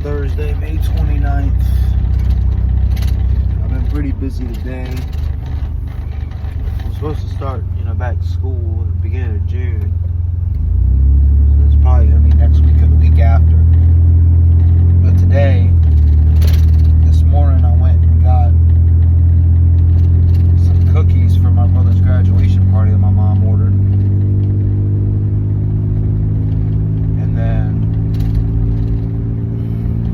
Thursday, May 29th. I've been pretty busy today. I'm supposed to start, back to school at the beginning of June. So it's probably going to be next week or the week after. But today, this morning, I went and got some cookies for my brother's graduation party that my mom ordered. And then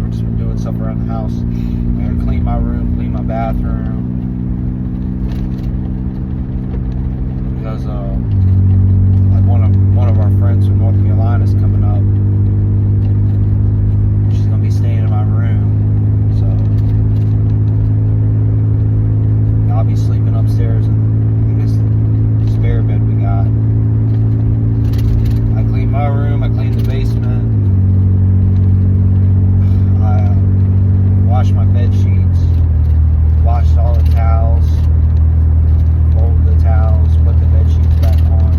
we've just been doing stuff around the house. I gotta clean my room, clean my bathroom. Because like one of our friends from North Carolina is coming up. She's gonna be staying in my room, so I'll be sleeping upstairs in this spare bed we got. I cleaned my room, I cleaned the basement, I washed my bed sheets, washed all the towels, folded the towels, put the bed sheets back on.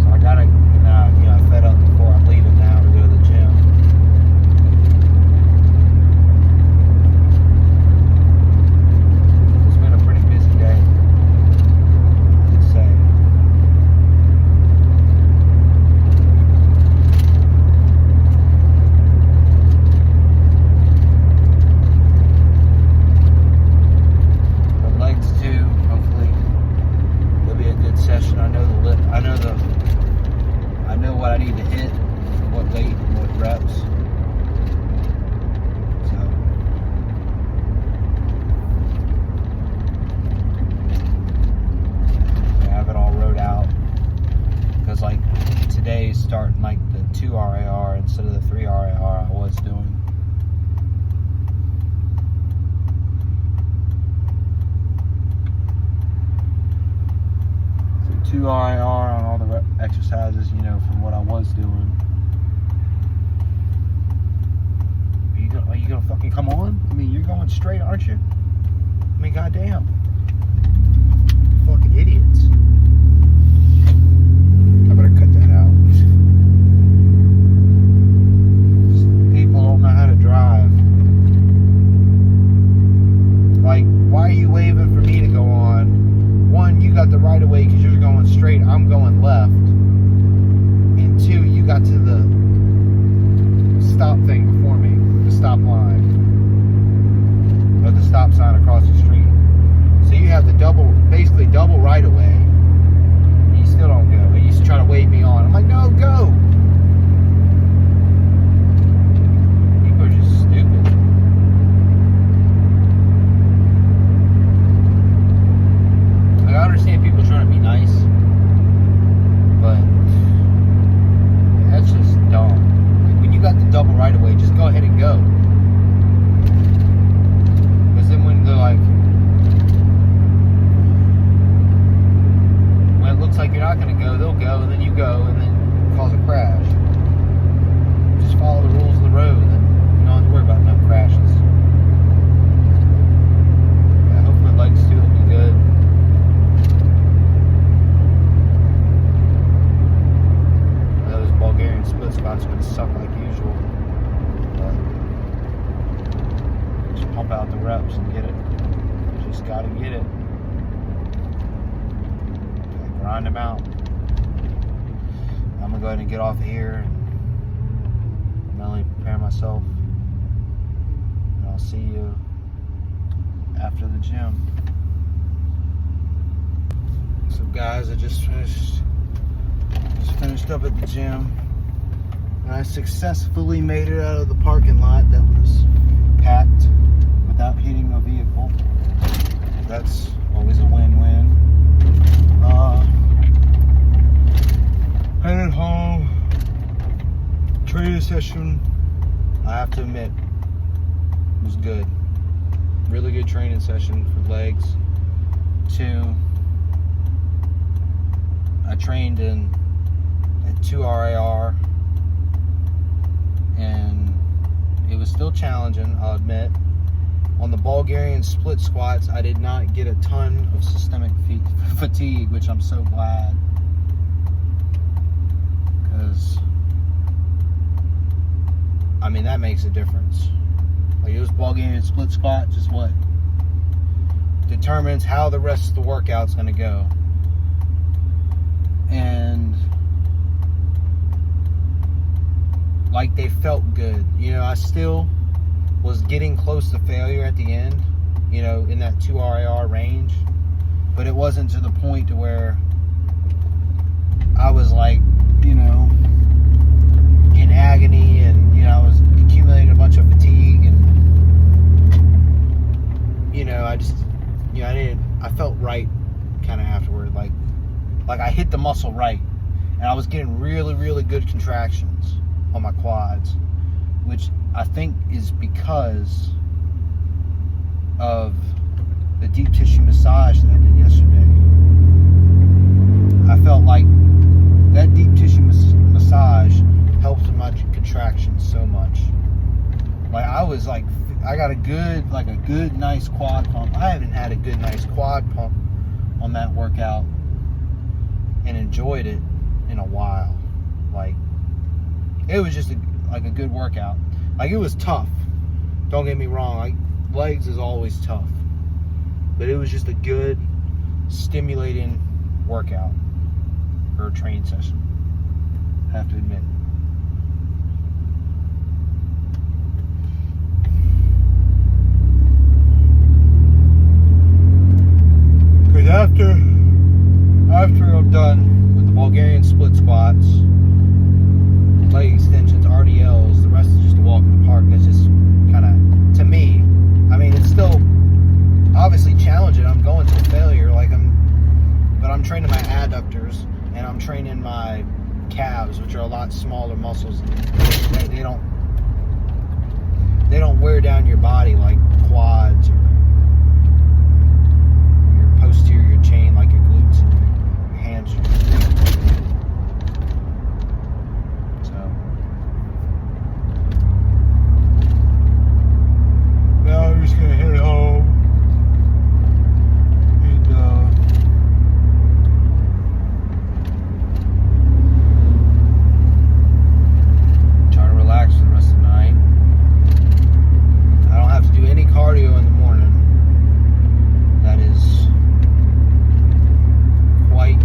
So I gotta, I fed up before I'm leaving now to go to the gym. It's been a pretty busy day, I'd say. Legs too. Hopefully, it'll be a good session. I know what I need to hit, what weight, and what reps. So, I have it all wrote out. Because like today's starting like the 2 RAR instead of the 3 RAR I was doing. So 2 RAR on all the exercises, from what I was doing. Are you gonna fucking come on? I mean, you're going straight, aren't you? I mean, goddamn. Fucking idiots. I better cut that out. People don't know how to drive. Like, why are you waving for me to go on? One, you got the right of way because you're going straight, I'm going left. And two, you got to the stop thing before me, the stop line, or the stop sign across the street. So you have the basically double right of way, and you still don't go. And you just try to wave me on. I'm like, no, go! People are just stupid. Like, I understand people trying to be nice, but that's just dumb. Like, when you got the double right of way, just go ahead and go. Because then when they're like, when it looks like you're not going to go, they'll go, and then you go, and then cause a crash. Just follow the rules of the road, and you don't have to worry about no crashes. Yeah, hopefully legs too will be good. Those Bulgarian split squats are going to suck like usual. But just pump out the reps and get it. Just got to get it. Grind them out. I'm going to go ahead and get off of here and mentally prepare myself. And I'll see you after the gym. So guys, I just finished up at the gym. And I successfully made it out of the parking lot that was packed without hitting a vehicle. That's always a win-win. Headed home. Training session, I have to admit, was good. Really good training session for legs. 2, I trained at 2 RAR, and it was still challenging, I'll admit. On the Bulgarian split squats, I did not get a ton of systemic fatigue, which I'm so glad. Because mean, that makes a difference. Like those Bulgarian split squats is what determines how the rest of the workout's going to go. And like they felt good. You know, I still was getting close to failure at the end, you know, in that 2 RIR range, but it wasn't to the point to where I was like, you know, in agony, and, you know, I was accumulating a bunch of fatigue, and, you know, I just, you know, I felt right kind of afterward, like I hit the muscle right, and I was getting really, really good contractions on my quads, which I think is because of the deep tissue massage that I did yesterday. I felt like that deep tissue massage helped with my contractions so much. Like I was like, I got a good nice quad pump. I haven't had a good nice quad pump on that workout and enjoyed it in a while. Like it was just a good workout. Like it was tough. Don't get me wrong. Like legs is always tough, but it was just a good, stimulating workout or a training session. I have to admit. Because after I'm done with the Bulgarian split squats, leg extensions, RDLs, the rest is just a walk in the park. That's just kind of, to me, I mean, it's still obviously challenging. I'm going to failure, but I'm training my adductors and I'm training my calves, which are a lot smaller muscles. They don't wear down your body like quads or your posterior chain, like your glutes and your hamstrings. Now I'm just gonna head home and try to relax for the rest of the night. I don't have to do any cardio in the morning. That is quite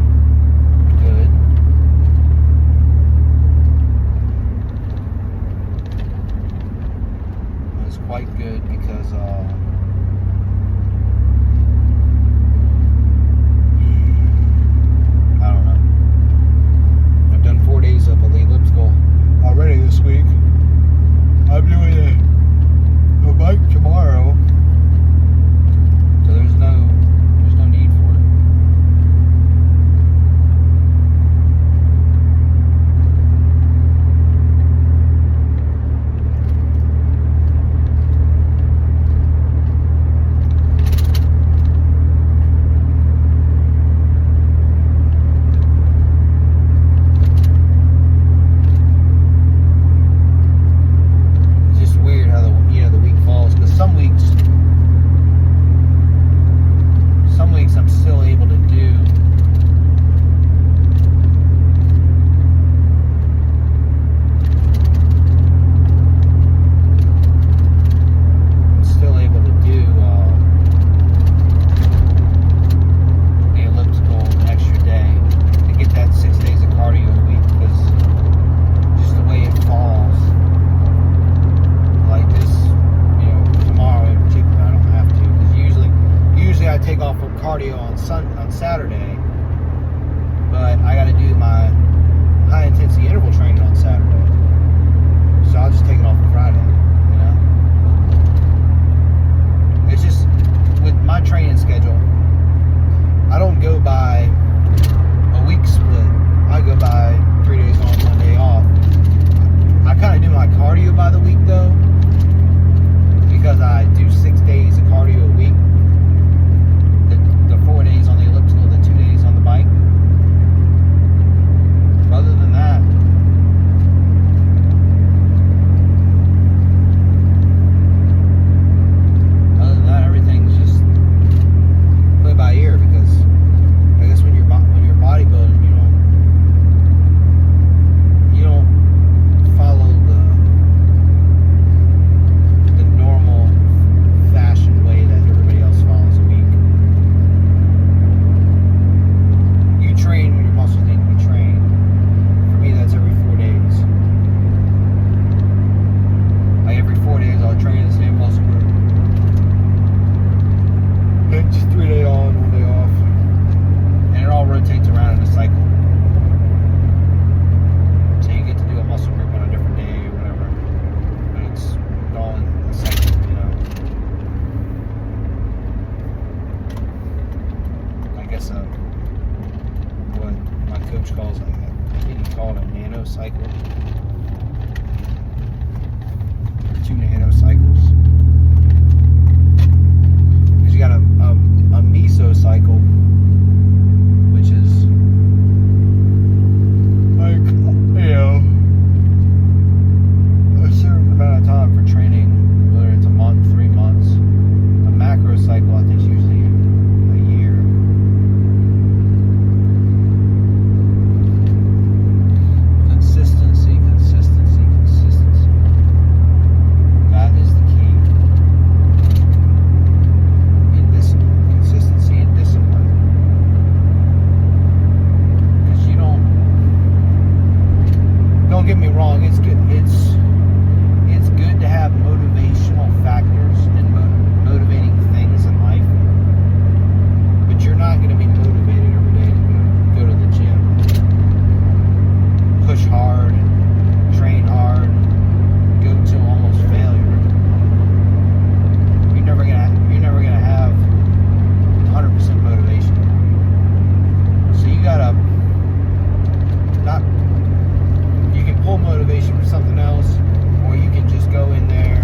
cycle. 2 nanocycles. Because you got a mesocycle, which is like, you know, a certain amount of time for training, whether it's a month, 3 months. A macrocycle, I think, is usually a year. Consistency. That is the key. In discipline. Consistency and discipline. Because you don't get me wrong, it's good. It's good to have motivational factors and motivating things in life, but you're not going to be motivated every day to go to the gym, push hard, train hard, go to almost failure. You're never gonna have 100% motivation. So you gotta you can pull motivation from something else, or you can just go in there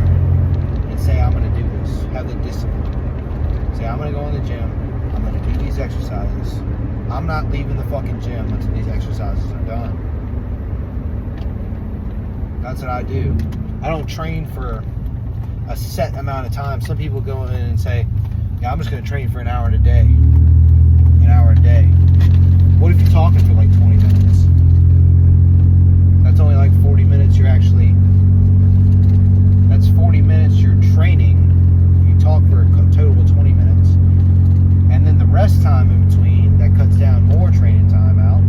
and say, I'm going to do this. Have the discipline. Say, I'm going to go in the gym. I'm going to do these exercises. I'm not leaving the fucking gym until these exercises are done. That's what I do. I don't train for a set amount of time. Some people go in and say, yeah, I'm just going to train for an hour a day. An hour a day. What if you're talking for like 20 minutes? That's only like 40 minutes that's 40 minutes you're training. You talk for a total of 20 minutes. And then the rest time in between, that cuts down more training time out.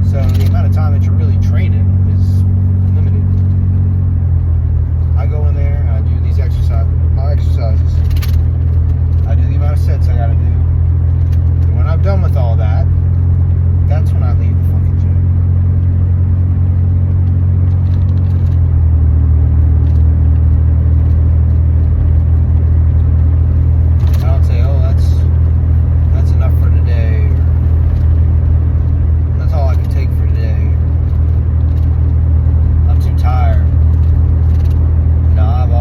So the amount of time that you're really training is limited. I go in there and I do these my exercises. I do the amount of sets I gotta do. And when I'm done with all that, that's when I leave the fucking gym. I don't say, oh, that's enough for today, or that's all I can take for today. I'm too tired. No, I've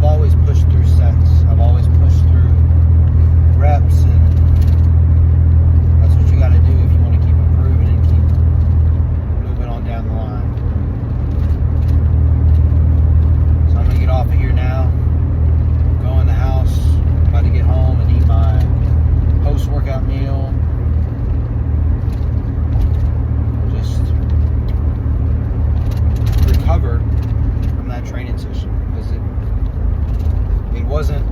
always pushed through sets. I've always pushed through reps, and that's what you got to do if you want to keep improving and keep moving on down the line. So I'm going to get off of here now, go in the house, about to get home and eat my post-workout meal. Just recover from that training session, because it wasn't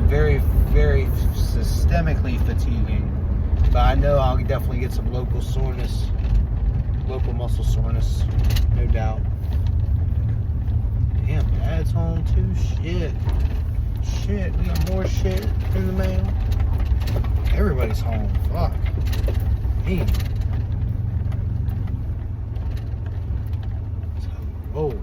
very, very systemically fatiguing, but I know I'll definitely get some local muscle soreness, no doubt. Damn, Dad's home too. Shit, we got more shit in the mail. Everybody's home. Fuck. Me. Oh.